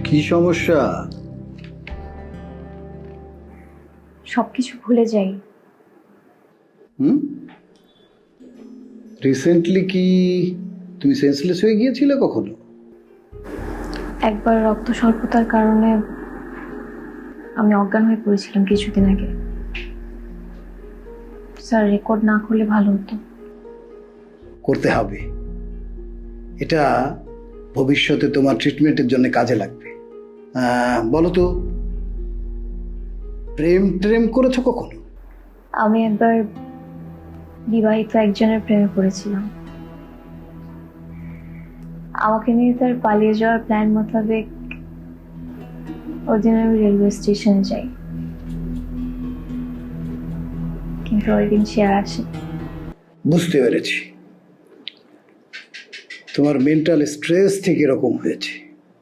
কি সমস্যা? সবকিছু ভুলে যাই। রিসেন্টলি কি তুমি সেন্সলেস হয়ে গিয়েছিলে কখনো? একবার রক্ত স্বল্পতার কারণে আমি অজ্ঞান হয়ে পড়েছিলাম কিছুদিন আগে। স্যার, রেকর্ড না করলে ভালো হতো। করতে হবে, এটা ভবিষ্যতে তোমার ট্রিটমেন্টের জন্য কাজে লাগবে। বলো তো, প্রেম ট্রেম করেছো কখনো? আমি একবার বিবাহিত একজনের প্রেমে পড়েছিলাম। আমাকে নিয়ে তার পালিয়ে যাওয়ার প্ল্যান মোতাবেক ওই দিন আমি রেলওয়ে স্টেশনে যাই, কিন্তু ওই দিন সে আর আসে। বুঝতে পেরেছি, তোমার মেন্টাল স্ট্রেস ঠিক এরকম হয়েছে।